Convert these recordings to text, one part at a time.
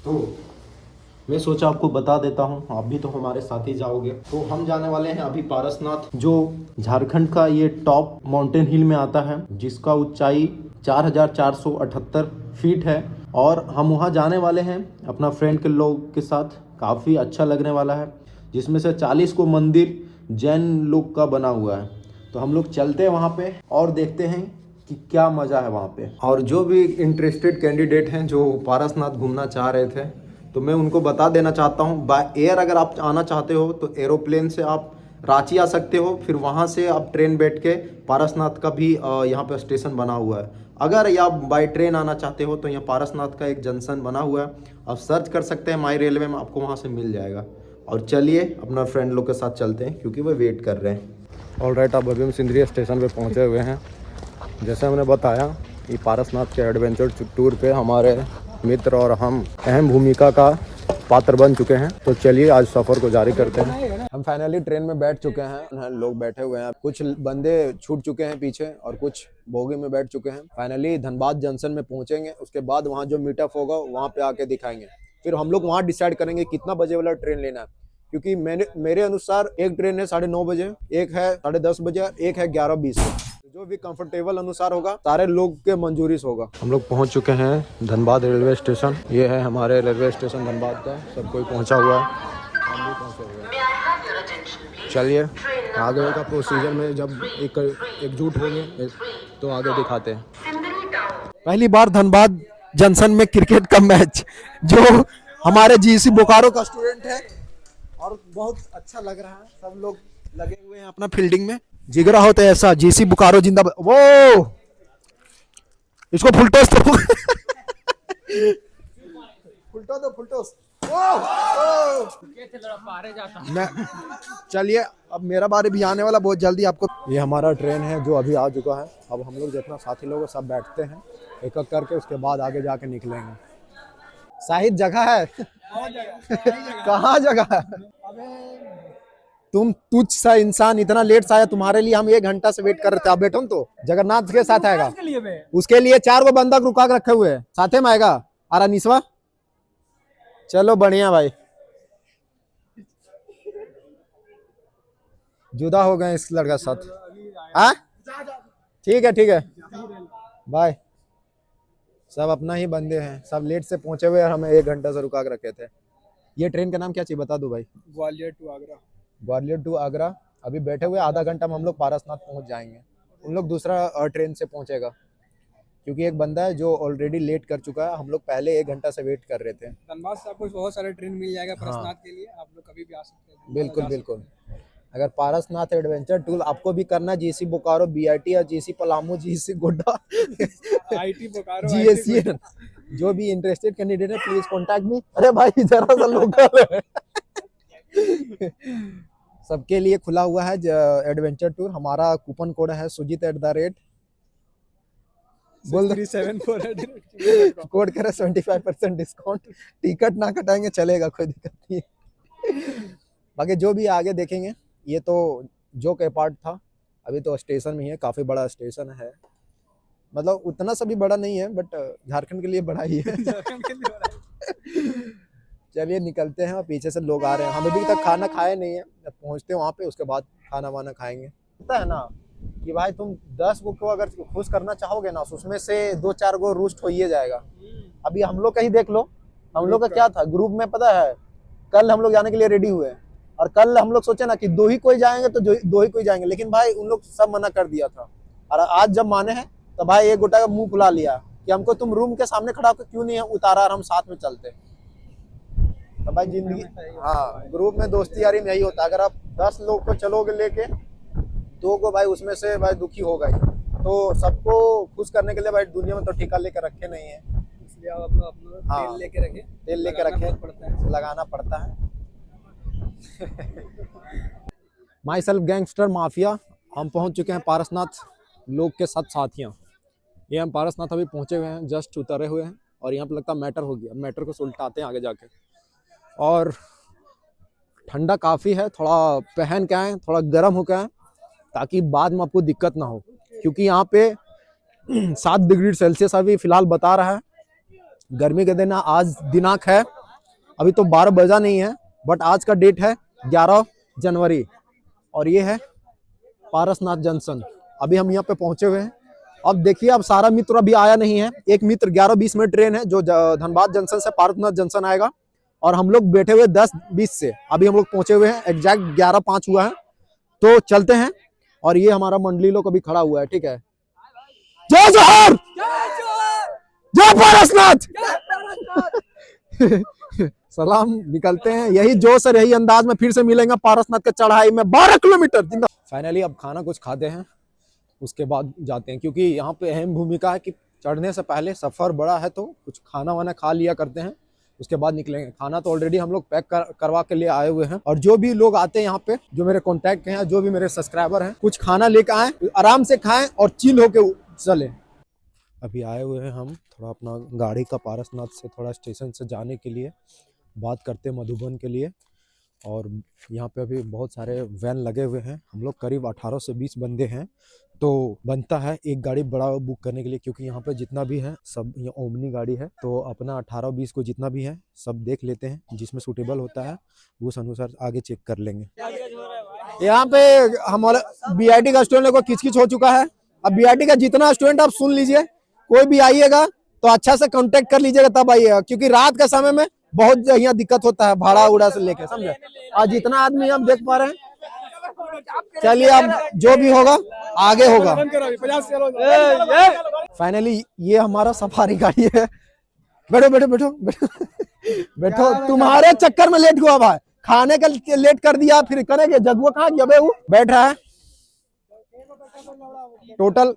तो मैं सोचा आपको बता देता हूँ, आप भी तो हमारे साथ ही जाओगे। तो हम जाने वाले हैं अभी पारसनाथ, जो झारखंड का ये टॉप माउंटेन हिल में आता है, जिसका ऊंचाई 4478 फीट है। और हम वहाँ जाने वाले हैं अपना फ्रेंड के लोग के साथ। काफ़ी अच्छा लगने वाला है, जिसमें से 40 को मंदिर जैन लोग का बना हुआ है। तो हम लोग चलते हैं वहाँ पे और देखते हैं कि क्या मज़ा है वहाँ पे। और जो भी इंटरेस्टेड कैंडिडेट हैं जो पारसनाथ घूमना चाह रहे थे, तो मैं उनको बता देना चाहता हूँ, बाय एयर अगर आप आना चाहते हो तो एरोप्लेन से आप रांची आ सकते हो, फिर वहाँ से आप ट्रेन बैठ के पारसनाथ का भी यहाँ पे स्टेशन बना हुआ है। अगर या बाय ट्रेन आना चाहते हो तो यहाँ पारसनाथ का एक जंक्शन बना हुआ है, आप सर्च कर सकते हैं माई रेलवे में, आपको वहाँ से मिल जाएगा। और चलिए अपना फ्रेंड लोग के साथ चलते हैं, क्योंकि वो वेट कर रहे हैं। ऑलराइट, अब अभी हम सिंदरी स्टेशन पे पहुँचे हुए हैं। जैसे हमने बताया, ये पारसनाथ के एडवेंचर टूर पे हमारे मित्र और हम अहम भूमिका का पात्र बन चुके हैं। तो चलिए आज सफ़र को जारी करते हैं। हम फाइनली ट्रेन में बैठ चुके हैं, लोग बैठे हुए हैं, कुछ बंदे छूट चुके हैं पीछे और कुछ बोगी में बैठ चुके हैं। फाइनली धनबाद जंक्शन में पहुंचेंगे, उसके बाद वहाँ जो मीटअप होगा वहाँ पे आके दिखाएंगे। फिर हम लोग वहाँ डिसाइड करेंगे कितना बजे वाला ट्रेन लेना है, क्योंकि मेरे अनुसार एक ट्रेन है 9:30 बजे, एक है 10:30 बजे, एक है 11:20। जो भी कंफर्टेबल अनुसार होगा, सारे लोग के मंजूरी से होगा। हम लोग पहुंच चुके हैं धनबाद रेलवे स्टेशन। ये है हमारे रेलवे स्टेशन धनबाद का, सब कोई पहुंचा हुआ है, हम भी पहुंचे हुए हैं। चलिए आगे का प्रोसीजर में जब एकजुट होंगे तो आगे दिखाते हैं। पहली बार धनबाद जंक्शन में क्रिकेट का मैच, जो हमारे जीसी बोकारो का स्टूडेंट है और बहुत अच्छा लग रहा है। सब लोग लगे हुए हैं अपना फील्डिंग में। जिगरा होता है ऐसा, जीसी बोकारो जिंदाबाद। वो इसको फुलटोस दो फुलटोस। मैं चलिए, अब मेरा बारी भी आने वाला बहुत जल्दी आपको। ये हमारा ट्रेन है जो अभी आ चुका है। अब हम लोग जितना साथी लोग सब बैठते हैं एक एक करके, उसके बाद आगे जाके निकलेंगे। शाहिद जगह है कहाँ जगह है? तुम तुझ सा इंसान इतना लेट से आया, तुम्हारे लिए हम 1 घंटा से वेट कर रहे थे। आप बैठो तो जगन्नाथ के साथ आएगा, उसके लिए 4 गो बंदा रुका के रखे हुए हैं, साथे में आएगा आरा निस्वा। चलो बढ़िया भाई, जुदा हो गए इस लड़का साथ। हाँ ठीक है बाय। सब अपना ही बंदे हैं, सब लेट से पहुंचे हुए और हमें 1 घंटा से रुका के रखे थे। ये ट्रेन का नाम क्या चाहिए बता दो भाई? ग्वालियर टू आगरा। ग्वालियर टू आगरा। अभी बैठे हुए आधा घंटा में हम लोग पारसनाथ पहुंच जाएंगे। उन लोग दूसरा ट्रेन से पहुंचेगा, क्योंकि एक बंदा है जो ऑलरेडी लेट कर चुका है। हम लोग पहले 1 घंटा से वेट कर रहे थे। धनबाद से आपको बहुत सारे ट्रेन मिल जाएगा पारसनाथ के लिए, आप लोग कभी भी आ सकते हैं। बिल्कुल। अगर पारसनाथ एडवेंचर टूर आपको भी करना, जीसी बोकारो, बीआईटी या GC Palamu, GC Godda, IT Bokaro, GSC, जो भी इंटरेस्टेड कैंडिडेट है प्लीज कॉन्टैक्ट मी। अरे भाई जरा सा लोकल है सबके लिए खुला हुआ है एडवेंचर टूर। हमारा कूपन कोड है सुजीत@ बोल 374 कोड करे 75% डिस्काउंट। टिकट ना कटाएंगे चलेगा, कोई दिक्कत नहीं है। बाकी जो भी आगे देखेंगे, ये तो जोक पार्ट था। अभी तो स्टेशन में है, काफी बड़ा स्टेशन है, मतलब उतना सा भी बड़ा नहीं है, बट झारखंड के लिए बड़ा ही है। चलिए निकलते हैं, और पीछे से लोग आ रहे हैं। हम अभी तक खाना खाए नहीं है, जब पहुंचते हैं वहाँ पे उसके बाद खाना वाना खाएंगे। पता है ना कि भाई तुम 10 गो को अगर खुश करना चाहोगे ना, उसमें से 2-4 गो रूस्ट हो ही जाएगा। अभी हम लोग का ही देख लो, हम लोग का क्या था ग्रुप में, पता है कल हम लोग जाने के लिए रेडी हुए, और कल हम लोग सोचे ना कि 2 ही कोई जाएंगे तो 2 ही कोई जाएंगे, लेकिन भाई उन लोग सब मना कर दिया था। और आज जब माने हैं तो भाई एक गोटा का मुंह फुला लिया कि हमको तुम रूम के सामने खड़ा होकर क्यों नहीं उतारा और हम साथ में चलते। तो भाई जिंदगी, हाँ ग्रुप में दोस्ती यारी में यही होता है। अगर आप 10 लोग को चलोगे लेके, 2 को भाई उसमें से भाई दुखी होगा ही। तो सबको खुश करने के लिए भाई दुनिया में तो ठेका लेकर रखे नहीं है, इसलिए आप अपना तेल लेके रखें, तेल लेके रखें, लगाना पड़ता है। My self gangster mafia. हम पहुंच चुके हैं पारसनाथ लोग के साथ साथियां। ये हम पारसनाथ अभी पहुंचे हुए हैं, जस्ट उतरे हुए हैं, और यहाँ पे लगता है मैटर हो गया। मैटर को सुलटाते हैं आगे जाके। और ठंडा काफ़ी है, थोड़ा पहन के आए, थोड़ा गर्म हो के आए, ताकि बाद में आपको दिक्कत ना हो, क्योंकि यहाँ पे 7 डिग्री सेल्सियस अभी फिलहाल बता रहा है। गर्मी के दिन आज दिनांक है अभी तो 12 बजा नहीं है, बट आज का डेट है 11 जनवरी और ये है पारसनाथ जंक्शन। अभी हम यहाँ पे पहुंचे हुए हैं। अब देखिए, अब सारा मित्र अभी आया नहीं है। एक मित्र 11:20 में ट्रेन है जो धनबाद जंक्शन से पारसनाथ जंक्शन आएगा, और हम लोग बैठे हुए 10:20 से। अभी हम लोग पहुंचे हुए हैं, एग्जैक्ट 11:05 हुआ है। तो चलते हैं। और ये हमारा मंडली लोग अभी खड़ा हुआ है, ठीक है। जय जोहर, जय पारसनाथ। सलाम निकलते हैं। यही जोश और यही अंदाज में फिर से मिलेंगे पारसनाथ के चढ़ाई में 12 किलोमीटर। फाइनली अब खाना कुछ खाते हैं, उसके बाद जाते हैं, क्योंकि यहाँ पे अहम भूमिका है कि चढ़ने से पहले सफर बड़ा है तो कुछ खाना वाना खा लिया करते हैं, उसके बाद निकलेंगे। खाना तो ऑलरेडी हम लोग पैक करवा के लिए आए हुए हैं। और जो भी लोग आते हैं यहाँ पे, जो मेरे कॉन्टैक्ट हैं, जो भी मेरे सब्सक्राइबर हैं, कुछ खाना लेकर आए, आराम से खाएं और चिल होके चले। अभी आए हुए हैं हम थोड़ा अपना गाड़ी का पारसनाथ से थोड़ा स्टेशन से जाने के लिए बात करते हैं मधुबन के लिए। और यहाँ पे अभी बहुत सारे वैन लगे हुए हैं। हम लोग करीब 18 से 20 बंदे हैं, तो बनता है एक गाड़ी बड़ा बुक करने के लिए, क्योंकि यहाँ पे जितना भी है सब ये ओमनी गाड़ी है। तो अपना 18-20 को जितना भी है सब देख लेते हैं, जिसमें सूटेबल होता है उस अनुसार आगे चेक कर लेंगे। यहाँ पे हमारे BIT का स्टूडेंट को किचकिच हो चुका है। अब BIT का जितना स्टूडेंट आप सुन लीजिए, कोई भी आइएगा तो अच्छा से कांटेक्ट कर लीजिएगा तब आइएगा, क्योंकि रात के समय में बहुत यहाँ दिक्कत होता है भाड़ा उड़ा से लेके, समझे। आज जितना आदमी हम देख पा रहे हैं, चलिए अब जो भी होगा आगे होगा। फाइनली ये हमारा सफारी गाड़ी है। बैठो बैठो बैठो बैठो बैठो। तुम्हारे चक्कर में लेट हुआ भाई, खाने का लेट कर दिया, फिर करेंगे जगुआ कहाँ गया वो बैठ रहा है। टोटल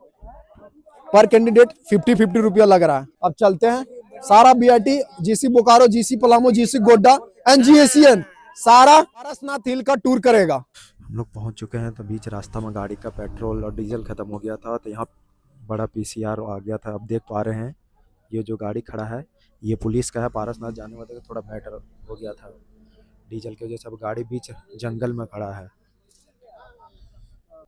पर कैंडिडेट 50-50 रुपया लग रहा है। अब चलते हैं। सारा BIT, GC Bokaro, GC Palamu, GC Godda and GACN सारा पारसनाथ हिल का टूर करेगा। हम लोग पहुंच चुके हैं, तो बीच रास्ता में गाड़ी का पेट्रोल और डीजल खत्म हो गया था, तो यहाँ बड़ा PCR आ गया था। अब देख पा रहे हैं ये जो गाड़ी खड़ा है ये पुलिस का है। पारसनाथ जाने वाले थोड़ा मैटर हो गया था डीजल की वजह से। अब गाड़ी बीच जंगल में खड़ा है।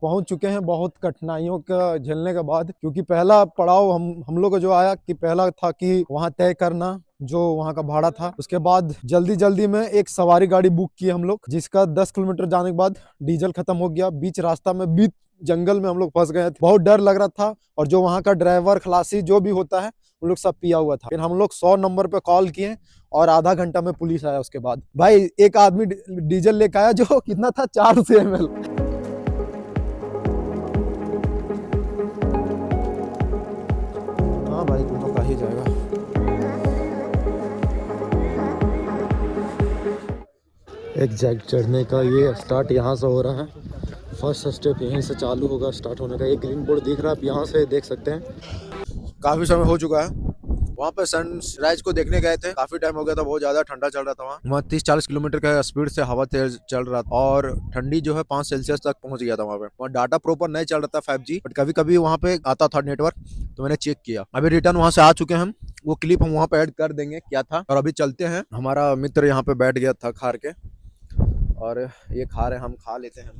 पहुंच चुके हैं बहुत कठिनाइयों का झेलने के बाद, क्योंकि पहला पड़ाव हम लोग को जो आया कि पहला था कि वहां तय करना जो वहां का भाड़ा था। उसके बाद जल्दी में एक सवारी गाड़ी बुक की हम लोग, जिसका 10 किलोमीटर जाने के बाद डीजल खत्म हो गया। बीच रास्ता में बीच जंगल में हम लोग फंस गए थे, बहुत डर लग रहा था। और जो वहाँ का ड्राइवर खलासी जो भी होता है उन लोग सब पिया हुआ था। फिर हम लोग 100 नंबर पे कॉल किए और आधा घंटा में पुलिस आया। उसके बाद भाई एक आदमी डीजल लेकर आया जो कितना था 400 ml। हाँ भाई तुम लोग का ही जाएगा। एग्जैक्ट चढ़ने का ये स्टार्ट यहाँ से हो रहा है। फर्स्ट स्टेप यहीं से चालू होगा स्टार्ट होने का। एक ग्रीन बोर्ड दिख रहा है, आप यहाँ से देख सकते हैं। काफी समय हो चुका है। वहाँ पे सनराइज को देखने गए थे, काफी टाइम हो गया था, बहुत ज्यादा ठंडा चल रहा था। वहाँ 30-40 किलोमीटर का स्पीड से हवा तेज चल रहा था और ठंडी जो है 5 सेल्सियस तक पहुंच गया था। वहाँ डाटा प्रॉपर नहीं चल रहा था 5G, बट कभी कभी वहाँ पे आता था नेटवर्क, तो मैंने चेक किया। अभी रिटर्न वहाँ से आ चुके हैं हम, वो क्लिप हम वहाँ पे ऐड कर देंगे क्या था। और अभी चलते हैं। हमारा मित्र यहाँ पे बैठ गया था खार के, और ये खा रहे, हम खा लेते हैं।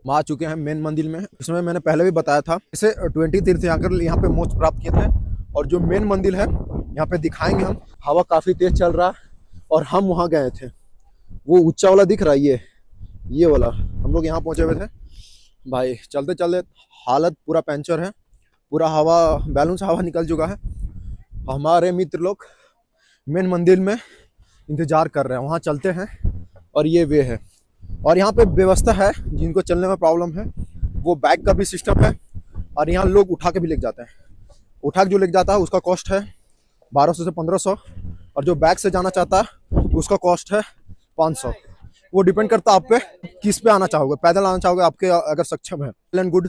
आ चुके हैं मेन मंदिर में। इसमें मैंने पहले भी बताया था, इसे 20 तीर्थयात्री यहाँ पे मोक्ष प्राप्त किए थे। और जो मेन मंदिर है यहाँ पे दिखाएंगे हम। हवा काफी तेज चल रहा है और हम वहाँ गए थे। वो ऊंचा वाला दिख रहा है, ये वाला, हम लोग यहाँ पहुंचे हुए थे। भाई चलते चलते हालत पूरा पंचर है, पूरा हवा बैलून से हवा निकल चुका है। हमारे मित्र लोग मेन मंदिर में इंतजार कर रहे हैं, वहाँ चलते हैं। और ये वे है, और यहाँ पे व्यवस्था है, जिनको चलने में प्रॉब्लम है वो बैग का भी सिस्टम है। और यहाँ लोग उठा के भी लेके जाते हैं। उठा के जो लेके जाता है उसका कॉस्ट है 1200 से 1500, और जो बैग से जाना चाहता है उसका कॉस्ट है 500। वो डिपेंड करता है आप पे किस पे आना चाहोगे, पैदल आना चाहोगे आपके अगर सक्षम है। Well and good.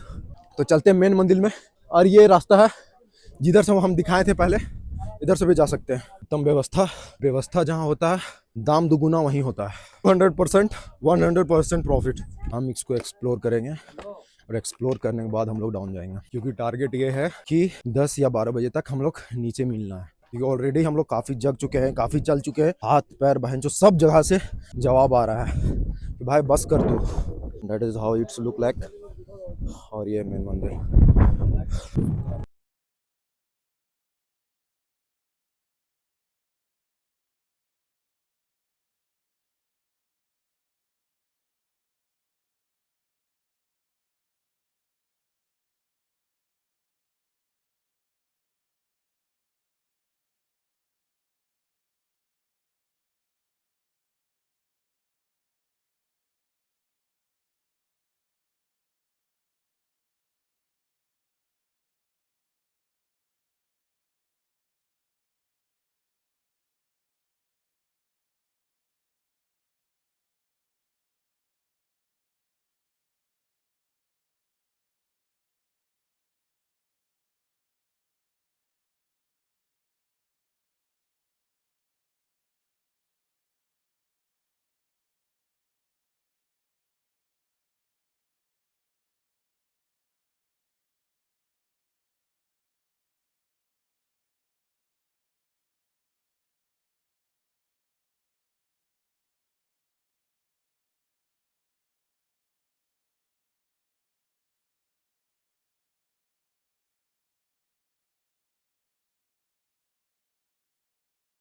तो चलते हैं मेन मंदिर में। और ये रास्ता है जिधर से हम दिखाए थे पहले, इधर से भी जा सकते हैं। उत्तम व्यवस्था जहाँ होता है दाम दुगुना वहीं होता है। 100% प्रॉफिट। हम इसको एक्सप्लोर करेंगे और एक्सप्लोर करने के बाद हम लोग डाउन जाएंगे, क्योंकि टारगेट ये है कि 10 या 12 बजे तक हम लोग नीचे मिलना है। क्योंकि ऑलरेडी हम लोग काफ़ी जग चुके हैं, काफ़ी चल चुके हैं, हाथ पैर बहन जो सब जगह से जवाब आ रहा है कि भाई बस कर दो। That is how it's look like. और ये मेन मंदिर।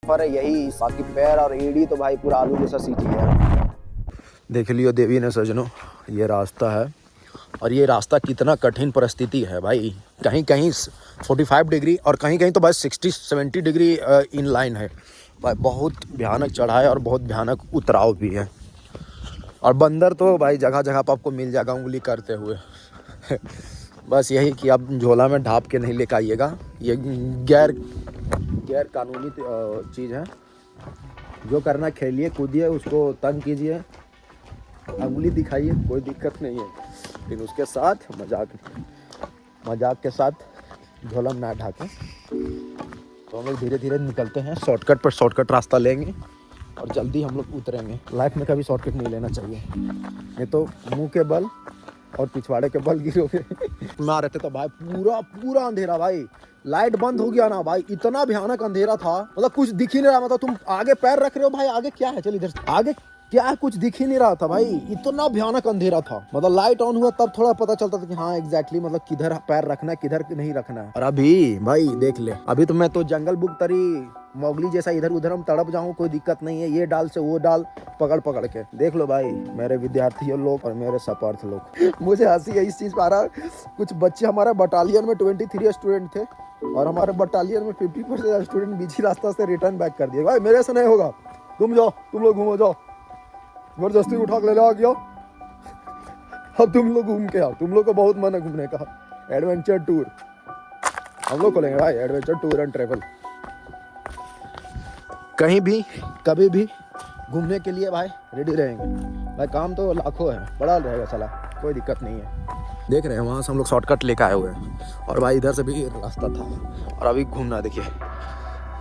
पर यही, बाकी पैर और एड़ी तो भाई पूरा आलू जैसा सीटी है। देख लियो देवी ने सजनों, ये रास्ता है और ये रास्ता कितना कठिन परिस्थिति है भाई। कहीं कहीं 45 डिग्री और कहीं कहीं तो बस 60-70 डिग्री इन लाइन है भाई। बहुत भयानक चढ़ाई और बहुत भयानक उतराव भी है। और बंदर तो भाई जगह जगह पर आपको मिल जाएगा उंगली करते हुए। बस यही कि आप झोला में ढाप के नहीं लेकर आइएगा, ये गैर कानूनी चीज़ है। जो करना खेलिए कूदिए, उसको तंग कीजिए, उंगली दिखाइए, कोई दिक्कत नहीं है, लेकिन उसके साथ मजाक के साथ झोला में ना ढाके। तो हम लोग धीरे धीरे निकलते हैं, शॉर्टकट रास्ता लेंगे और जल्दी हम लोग उतरेंगे। लाइफ में कभी शॉर्टकट नहीं लेना चाहिए, नहीं तो मुंह के बल और पिछवाड़े के बल गिरोगे। में आ रहे थे तो भाई पूरा अंधेरा भाई, लाइट बंद हो गया ना भाई, इतना भयानक अंधेरा था, मतलब कुछ दिख ही नहीं रहा। मतलब तुम आगे पैर रख रहे हो भाई, आगे क्या है, चल इधर आगे क्या है, कुछ दिख ही नहीं रहा था भाई, इतना भयानक अंधेरा था। मतलब लाइट ऑन हुआ तब थोड़ा पता चलता था कि हाँ एग्जैक्टली मतलब किधर पैर रखना है, किधर नहीं रखना है। और अभी भाई देख ले, अभी तो मैं तो जंगल बुक तरी मोगली जैसा इधर उधर हम तड़प जाऊं, कोई दिक्कत नहीं है। ये डाल से वो डाल पकड़ के देख लो भाई, मेरे विद्यार्थियों लोग और मेरे सपार्थ लोग। मुझे हंसी है इस चीज पर आ रहा, कुछ बच्चे हमारे बटालियन में 23 स्टूडेंट थे और हमारे बटालियन में 50% स्टूडेंट बीच ही रास्ता से रिटर्न बैक कर दिए। भाई मेरे से नहीं होगा, तुम जाओ, तुम लोग घूमो जाओ, जबरदस्ती उठा के ले आ गया। अब तुम लोग घूम के आओ, तुम लोग को बहुत मन है घूमने का। एडवेंचर टूर हम लोग खोलेंगे भाई, एडवेंचर टूर एंड ट्रेवल। कहीं भी कभी भी घूमने के लिए भाई रेडी रहेंगे भाई। काम तो लाखों है, बड़ा रहेगा साला, कोई दिक्कत नहीं है। देख रहे हैं वहाँ से हम लोग शॉर्टकट लेकर आए हुए हैं और भाई इधर से भी रास्ता था और अभी घूमना। देखिए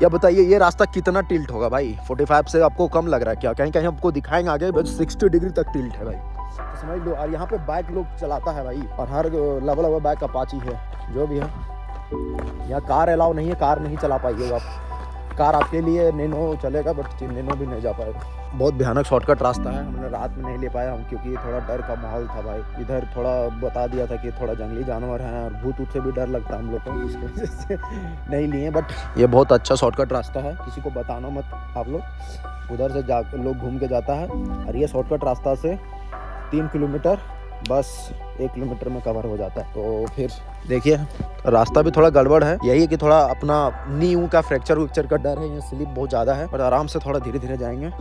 या बताइए ये रास्ता कितना टिल्ट होगा भाई, 45 से आपको कम लग रहा है क्या? कहीं कहीं आपको दिखाएंगे आगे, बस 60 डिग्री तक टिल्ट है भाई, तो समझ लो। और यहाँ पे बाइक लोग चलाता है भाई, और हर लेवल बाइक अपाची है जो भी है। यहाँ कार अलाउ नहीं है, कार नहीं चला पाइएगा आप। कार आपके लिए नैनो चलेगा, बट नैनो भी नहीं जा पाएगा। बहुत भयानक शॉर्टकट रास्ता है, हमने रात में नहीं ले पाया हम, क्योंकि थोड़ा डर का माहौल था भाई। इधर थोड़ा बता दिया था कि थोड़ा जंगली जानवर हैं और भूत से भी डर लगता है हम लोग को, इसकी वजह से नहीं लिए। बट ये बहुत अच्छा शॉर्टकट रास्ता है, किसी को बताना मत आप लोग। उधर से जा लोग घूम के जाता है और ये शॉर्टकट रास्ता से 3 किलोमीटर बस 1 किलोमीटर में कवर हो जाता है। तो फिर देखिए रास्ता भी थोड़ा गड़बड़ है, यही है कि थोड़ा अपना नी का फ्रैक्चर का डर है, ये स्लिप बहुत ज़्यादा है, पर आराम से थोड़ा धीरे धीरे जाएंगे।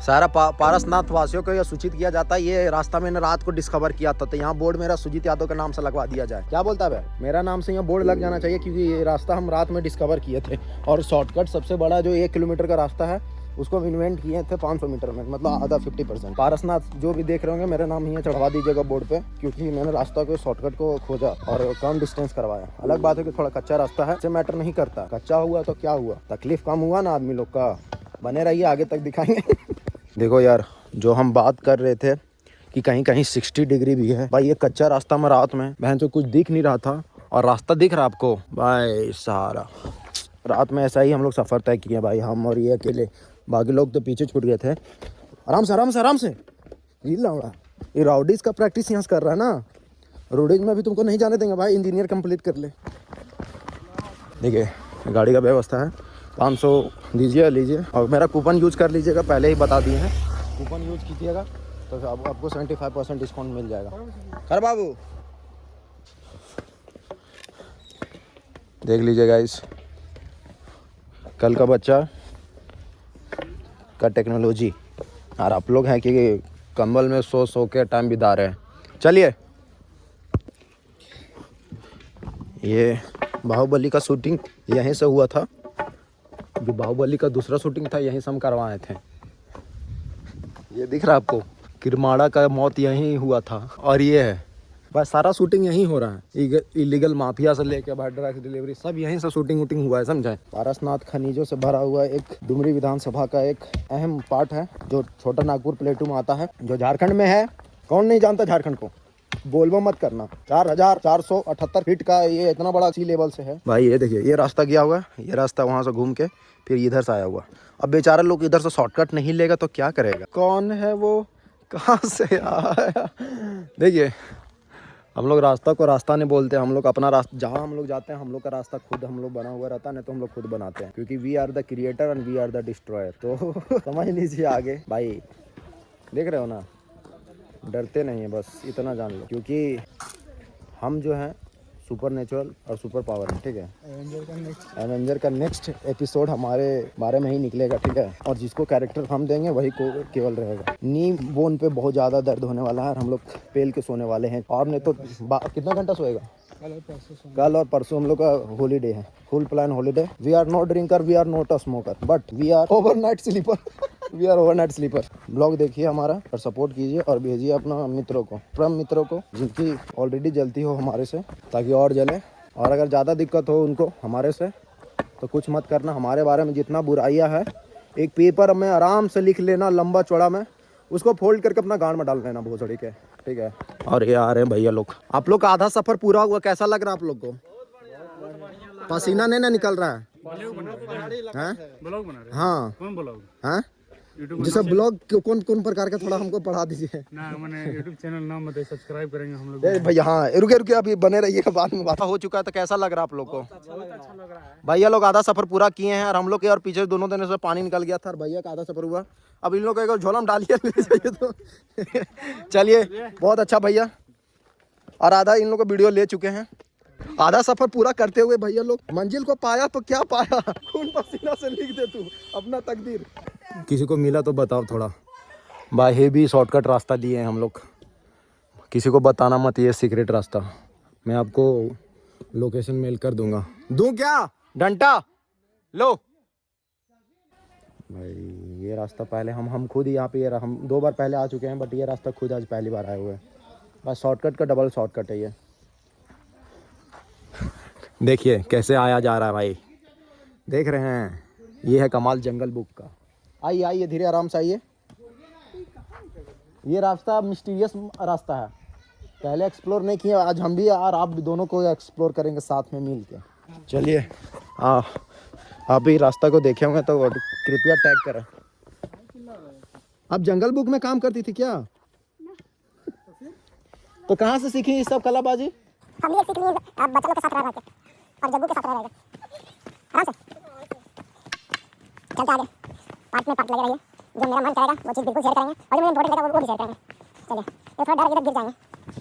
सारा पारसनाथ वासियों को यह सूचित किया जाता है, ये रास्ता मैंने रात को डिस्कवर किया था, तो यहाँ बोर्ड मेरा सुजीत यादव के नाम से लगवा दिया जाए। क्या बोलता है भाई? मेरा नाम से यहाँ बोर्ड लग जाना चाहिए, क्योंकि ये रास्ता हम रात में डिस्कवर किए थे। और शॉर्टकट सबसे बड़ा जो 1 किलोमीटर का रास्ता है उसको इन्वेंट किए थे 500 मीटर में, मतलब आधा 50%। पारसनाथ जो भी देख रहे होंगे मेरा नाम यहाँ चढ़वा दीजिएगा बोर्ड पे, क्योंकि मैंने रास्ता को शॉर्टकट को खोजा और कम डिस्टेंस करवाया। अलग बात है कि थोड़ा कच्चा रास्ता है, इससे मैटर नहीं करता, कच्चा हुआ तो क्या हुआ, तकलीफ कम हुआ ना आदमी लोग का। बने रहिए, आगे तक दिखाएंगे। देखो यार, जो हम बात कर रहे थे कि कहीं कहीं 60 डिग्री भी है भाई, ये कच्चा रास्ता में रात में बहन जो कुछ दिख नहीं रहा था, और रास्ता दिख रहा आपको भाई सारा। रात में ऐसा ही हम लोग सफ़र तय किए भाई, हम और ये अकेले, बाकी लोग तो पीछे छूट गए थे। आराम से ये राउडीज का प्रैक्टिस यहाँ से कर रहा है ना, रोडीज में भी तुमको नहीं जाने देंगे भाई, इंजीनियर कंप्लीट कर ले। देखिए गाड़ी का व्यवस्था है, 500 लीजिए और मेरा कूपन यूज कर लीजिएगा, पहले ही बता दिए हैं, कूपन यूज कीजिएगा तो आपको 75% डिस्काउंट मिल जाएगा। कर बाबू देख लीजिएगा इस कल का बच्चा का टेक्नोलॉजी, और आप लोग हैं कि कंबल में सो के टाइम बिता रहे हैं। चलिए, ये बाहुबली का शूटिंग यहीं से हुआ था, जो बाहुबली का दूसरा शूटिंग था यहीं से हम करवाए थे। ये दिख रहा है आपको, किरमाड़ा का मौत यहीं हुआ था, और ये है बस सारा शूटिंग यहीं हो रहा है। इलीगल माफिया से लेकर भाई ड्रग्स डिलीवरी सब यहीं से शूटिंग हुआ है, समझे। पारसनाथ खनिजों से भरा हुआ एक डुमरी विधानसभा का एक अहम पार्ट है, जो छोटा नागपुर प्लेटू में आता है, जो झारखंड में है। कौन नहीं जानता झारखंड को, बोलबो मत करना। 4478 फीट का ये इतना बड़ा सी लेवल से है भाई। ये देखिए ये रास्ता गया हुआ है, ये रास्ता वहाँ से घूम के फिर इधर से आया हुआ। अब बेचारा लोग इधर से शॉर्टकट नहीं लेगा तो क्या करेगा? कौन है वो, कहाँ से आया? देखिए हम लोग रास्ता को रास्ता नहीं बोलते, हम लोग अपना रास्ता, जहाँ हम लोग जाते हैं हम लोग का रास्ता खुद हम लोग बना हुआ रहता है, नहीं तो हम लोग खुद बनाते हैं, क्योंकि we are the creator and we are the destroyer. तो समझ लीजिए आगे भाई, देख रहे हो ना, डरते नहीं है, बस इतना जान लो, क्योंकि हम जो हैं सुपर नेचुरल और सुपर पावर है, ठीक है। एवेंजर का नेक्स्ट एपिसोड हमारे बारे में ही निकलेगा, ठीक है, और जिसको कैरेक्टर हम देंगे वही को केवल रहेगा। नी बोन पे बहुत ज़्यादा दर्द होने वाला है और हम लोग पेल के सोने वाले हैं, और नहीं तो कितना घंटा सोएगा? कल और परसों हम लोग का हॉलीडे है, full plan holiday. We are not drinker, we are not a smoker, but we are overnight sleeper. We are overnight sleeper. Blog देखिए हमारा और सपोर्ट कीजिए और भेजिए अपना मित्रों को, परम मित्रों को, जिनकी ऑलरेडी जलती हो हमारे से, ताकि और जले। और अगर ज़्यादा दिक्कत हो उनको हमारे से, तो कुछ मत करना, हमारे बारे में जितना बुराइयाँ है एक पेपर में आराम से लिख लेना, लंबा चौड़ा में, उसको फोल्ड करके अपना गांड में डाल लेना भोसड़ी के, ठीक है। और ये आ रहे हैं भैया लोग। आप लोग का आधा सफर पूरा हुआ, कैसा लग रहा है आप लोग को? पसीना नहीं ना निकल रहा है? ब्लॉग बना रहे? हाँ। कौन ब्लॉग? हाँ, जैसे ब्लॉग कौन कौन प्रकार का, थोड़ा हमको पढ़ा दीजिए ना। मैंने यूट्यूब चैनल नाम बताइए, सब्सक्राइब करेंगे हम लोग। भैया। हाँ, रुके अभी बने रहिएगा, बाद में बात हो चुका है। तो कैसा लग रहा है आप लोग को? अच्छा लग रहा है। भैया लोग आधा सफर पूरा किए हैं और हम लोग के और पीछे दोनों दिन से पानी निकल गया था और भैया का आधा सफर हुआ। अब इन लोग को एक झोला में डालिए ले जाइए तो चलिए, बहुत अच्छा भैया। और आधा इन लोग को वीडियो ले चुके हैं। आधा सफर पूरा करते हुए भैया लोग मंजिल को पाया तो क्या पाया, खून पसीना से लिख दे तू अपना तकदीर। किसी को मिला तो बताओ थोड़ा। भाई हेवी शॉर्टकट रास्ता दिए हैं हम लोग, किसी को बताना मत, ये सीक्रेट रास्ता। मैं आपको लोकेशन मेल कर दूंगा। दूं क्या? डंटा लो भाई। ये रास्ता पहले हम खुद ही यहाँ पे, ये हम 2 बार पहले आ चुके हैं, बट ये रास्ता खुद आज पहली बार आए हुए हैं। बस शॉर्टकट का डबल शॉर्टकट है ये। देखिए कैसे आया जा रहा है भाई, देख रहे हैं? ये है कमाल जंगल बुक का। आइए आइए, धीरे आराम से आइए। ये रास्ता मिस्टीरियस रास्ता है, पहले एक्सप्लोर नहीं किया, आज हम भी और आप भी दोनों को एक्सप्लोर करेंगे साथ में मिल के। चलिए, आप भी रास्ता को देखे होंगे तो कृपया टैग करें। आप जंगल बुक में काम करती थी क्या? तो कहाँ से सीखी ये सब कलाबाजी? हम ये सीख लिए, आप बच्चों के साथ रह के और जग्गू के साथ रहेगा आराम से। चलते आगे, पार्ट में पार्ट लगे रहिए, जो मेरा मन करेगा वो चीज़ बिल्कुल शेयर करेंगे, और जो मुझे इम्पोर्टेंट लगेगा वो भी शेयर करेंगे। चलिए, ये थोड़ा डर गिर जाएंगे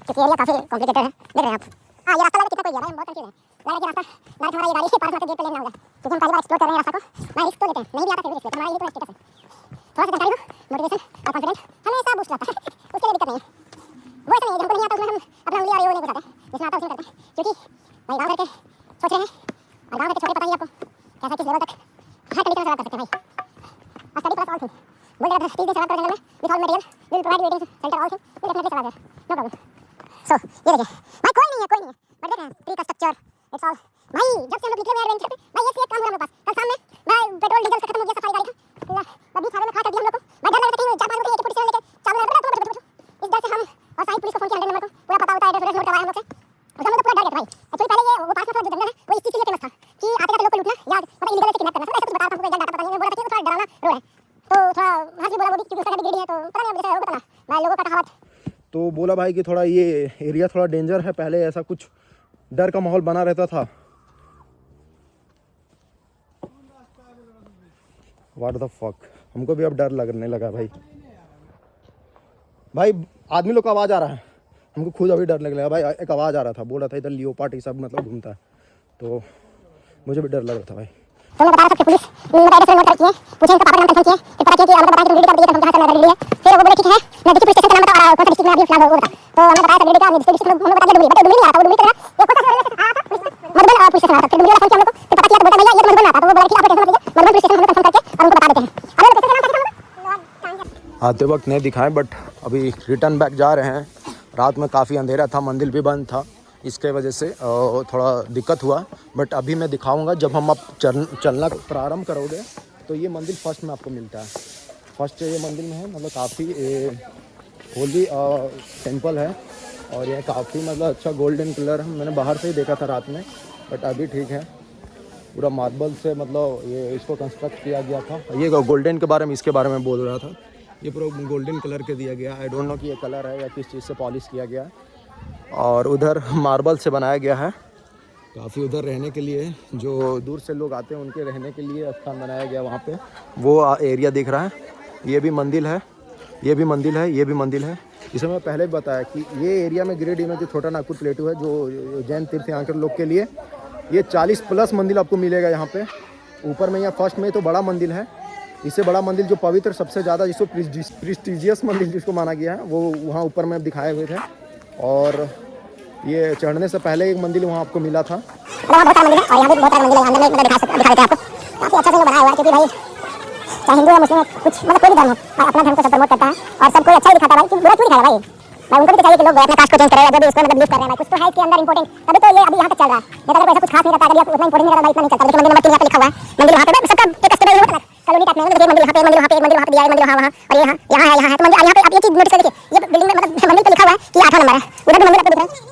क्योंकि एरिया काफ़ी कॉम्प्लिकेटेड है, देख रहे हैं आप। हाँ, ये रास्ता लगा कितना कोई गया भाई, हम बहुत कंफ्यूज हैं। लगा कि रास्ता डायरेक्ट हमारा ये गाड़ी पार्क में गेट पे लेना होगा, क्योंकि हम पहली बार एक्सप्लोर कर रहे हैं रास्ता को। मैं रिस्क तो लेते हैं, नहीं भी आता फिर भी रिस्क, हमारा ये तो स्टेटस है। थोड़ा सा जानकारी दो, मोटिवेशन और कॉन्फिडेंस हमेशा बूस्ट रहता है, उसके लिए दिक्कत नहीं है। वो ऐसा नहीं है, हमको नहीं आता उसमें हम अपना उंगली और ये नहीं बताते, जिसमें आता उसमें करते हैं, क्योंकि भाई गाँव करके सोच रहे हैं, और गाँव के छोटे पता ही आपको कैसा किस लेवल तक हर कंडीशन में सर्वाइव कर सकते हैं भाई। और स्टडी प्लस ऑल थिंग बोल रहा था, 30 दिन सर्वाइव करेंगे में with all material, we will provide waiting centre all thing, we definitely survive, no problem. So ये देखिए भाई, कोई नहीं है, बट देख रहे हैं ट्री का स्ट्रक्चर, इट्स ऑल भाई। जब से हम लोग निकले हुए एडवेंचर पे भाई, ये काम हुआ मेरे पास। कल शाम में भाई पेट्रोल डीजल खत्म हो गया सफारी गाड़ी का, अभी खाने में खा कर दिया हम लोग को। भाई डर लग रहा था कि 4-5 लोग AK-47 लेके चालू लगा था, इस डर से हम और साइड पुलिस को फोन किया, 100 नंबर को पूरा पता होता है, एड्रेस नोट करवाया हम लोग से, और हम लोग पूरा डर गए भाई। एक्चुअली पहले ये वो पास में थोड़ा जो जंगल है वो इस चीज़ के लिए फेमस था कि आते जाते लोग को लूटना या मतलब इलीगल से किडनैप करना, ऐसा कुछ बता रहा था हमको, एग्जैक्ट डाटा पता नहीं है, बोल रहा था कि थोड़ा डरावना रोड है, तो थोड़ा हर चीज़ बोला वो भी, क्योंकि उसका गाड़ी गिरी है, तो पता नहीं जैसे बताना भाई लोगों का कहावत। तो बोला भाई कि थोड़ा ये एरिया थोड़ा डेंजर है, पहले ऐसा कुछ डर का माहौल बना रहता था। व्हाट द फक, हमको भी अब डर लगने लगा भाई। भाई आदमी लोग का आवाज़ आ रहा है, हमको खुद अभी डर लगने लगा भाई। एक आवाज़ आ रहा था, बोल रहा था इधर लियोपार्ड ये सब मतलब घूमता है, तो मुझे भी डर लग रहा था भाई। तो मैं बता रहा था कि पुलिस एड्रेस नोट करके पूछे, इनका पापा का नाम कंफर्म किए, फिर पता किया कि हमने बताया कि वीडियो का दिया, हम कहां से नजर लिए, फिर वो बोले ठीक है नजदीकी पुलिस स्टेशन का नाम बताओ और कौन सा डिस्ट्रिक्ट में अभी फिलहाल वो था, तो हमने बताया वीडियो का डिस्ट्रिक्ट हम लोग बता दिया डुबली, बट डुबली नहीं आता, वो डुबली तरह ये कौन सा आया था मधुबन पुलिस स्टेशन आता, फिर डुबली वाला फोन किया हम लोग को, फिर पता किया तो बोलता भैया ये तो मधुबन आता, तो वो बोला कि आप टेंशन मत लीजिए, मधुबन पुलिस स्टेशन हम लोग कंफर्म करके और उनको बता देते हैं। अरे लोकेशन का नाम क्या था? आते वक्त नहीं दिखाएं, बट अभी रिटर्न बैक जा रहे हैं। रात में काफ़ी अंधेरा था, मंदिर भी बंद था, इसके वजह से थोड़ा दिक्कत हुआ, बट अभी मैं दिखाऊंगा जब हम आप चलना प्रारंभ करोगे तो ये मंदिर फर्स्ट में आपको मिलता है। फर्स्ट ये मंदिर में है, मतलब काफ़ी होली टेम्पल है, और यह काफ़ी मतलब अच्छा गोल्डन कलर है। मैंने बाहर से ही देखा था रात में, बट अभी ठीक है, पूरा मार्बल से मतलब ये इसको कंस्ट्रक्ट किया गया था। ये गोल्डन के बारे में, इसके बारे में बोल रहा था, ये पूरा गोल्डन कलर के दिया गया। आई डोंट नो कि ये कलर है या किस चीज़ से पॉलिश किया गया है, और उधर मार्बल से बनाया गया है काफ़ी, उधर रहने के लिए जो दूर से लोग आते हैं उनके रहने के लिए स्थान बनाया गया वहाँ पे। वो एरिया दिख रहा है, ये भी मंदिर है, ये भी मंदिर है, ये भी मंदिर है। इसे मैं पहले भी बताया कि ये एरिया में गिरिडीह में जो छोटा नागपुर प्लेटू है जो जैन तीर्थयात्री लोग के लिए, ये 40+ मंदिर आपको मिलेगा यहाँ पे। ऊपर में या फर्स्ट में तो बड़ा मंदिर है, इससे बड़ा मंदिर जो पवित्र सबसे ज़्यादा जिसको प्रेस्टिजियस मंदिर जिसको माना गया है वो वहाँ ऊपर में दिखाए हुए थे। और ये चढ़ने से पहले एक मंदिर वहाँ आपको मिला था। बहुत सारे मंदिर है और यहाँ भी बहुत सारे मंदिर है, अंदर में दिखा देते हैं आपको। काफ़ी अच्छा से बनाया हुआ है क्योंकि भाई चाहे हिंदू या मुस्लिम कुछ मतलब कोई भी धर्म हो, अपना धर्म को सब प्रमोट करता है और सबको अच्छा ही दिखाता है भाई, क्योंकि बुरा क्यों दिखाएगा भाई। भाई उनको भी तो चाहिए कि लोग अपने कास्ट को चेंज करें, जो भी उसको मतलब यूज़ कर रहे हैं भाई, कुछ तो है इसके अंदर इंपॉर्टेंट, तभी तो ये अभी यहाँ तक चल रहा है। नहीं तो अगर ऐसा कुछ खास नहीं रहता, अगर उतना इंपॉर्टेंट नहीं रहता, इतना नहीं चलता। लेकिन मंदिर नंबर 3 यहाँ पे लिखा हुआ है, मंदिर वहाँ पे सबका एक स्टेबल होता है कॉलोनी टाइप में, मतलब एक मंदिर यहाँ पे, एक मंदिर वहाँ पे, एक मंदिर वहाँ पे दिया है, मंदिर वहाँ और ये यहाँ है तो मंदिर यहाँ पे। आप ये चीज़ नोटिस कर देखिए, ये बिल्डिंग में मतलब मंदिर पे लिखा हुआ है कि 8वां नंबर है, उधर भी मंदिर आपको दिख रहा है।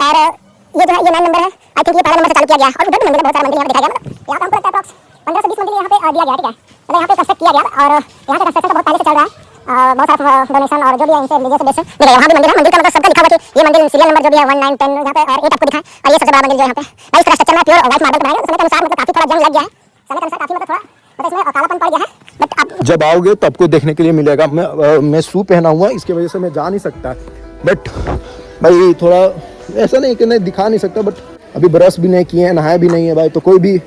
और ये जो है ये 9 नंबर है, आई थिंक ये पहला नंबर से चालू किया गया। और उधर भी मंदिर बहुत सारे मंदिर यहाँ पे दिखाया गया, मतलब यहाँ पे हमको लगता है अप्रॉक्स 15 से 20 मंदिर यहाँ पे दिया गया, ठीक है। मतलब यहाँ पे कंस्ट्रक्ट किया गया और यहाँ का कंस्ट्रक्शन बहुत पहले से चल रहा है। बहुत सारा डोनेशन और जो भी है इनसे रिलीजियस बेस मिलेगा। यहाँ भी मंदिर है, मंदिर का मतलब सबका लिखा हुआ कि ये मंदिर सीरियल नंबर जो भी है 1 9 10 यहाँ पे और 8 आपको दिखा है। और ये सबसे बड़ा मंदिर जो यहाँ पे भाई इस तरह स्ट्रक्चर में प्योर व्हाइट मार्बल बनाया गया। समय के अनुसार मतलब काफी थोड़ा जंग लग गया है, समय के अनुसार काफी मतलब थोड़ा मतलब इसमें कालापन पड़ गया है, बट आप जब आओगे तो आपको देखने के लिए मिलेगा। मैं शू पहना हुआ इसकी वजह से मैं जा नहीं सकता, बट भाई थोड़ा ऐसा नहीं कि नहीं दिखा नहीं सकता, बट अभी ब्रश भी नहीं किए हैं, नहाया भी नहीं है भाई। तो कोई भी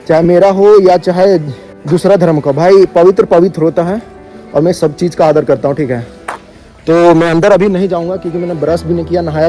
चाहे मेरा हो या चाहे दूसरा धर्म का, भाई पवित्र होता है और मैं सब चीज़ का आदर करता हूँ, ठीक है। तो मैं अंदर अभी नहीं जाऊँगा क्योंकि मैंने ब्रश भी नहीं किया, नहाया भी